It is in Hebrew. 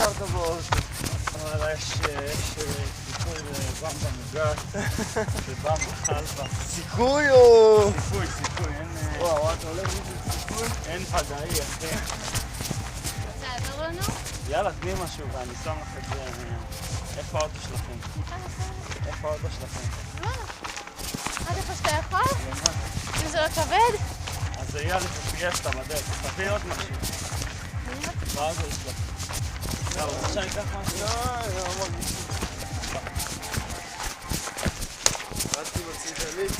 השארת באוטו? וואלה, יש סיכוי לבמבה מוגת, ובמבה חלבה. סיכוי או... סיכוי, אין... וואו, אתה הולך עם סיכוי? אין ודאי, אחי. תעזור לנו? יאללה, תני משהו ואני שם לך את זה. איפה האוטו שלכם? איפה האוטו שלכם? עד איפה שאתה יכול? למטה. אם זה לא כבד? אז זה יהיה לי פיאסטה בדרך. תביא עוד משהו. מה זה יש לך? אתה רוצה שאני אקח משהו? לא מרגיש. רצתי בצידנית.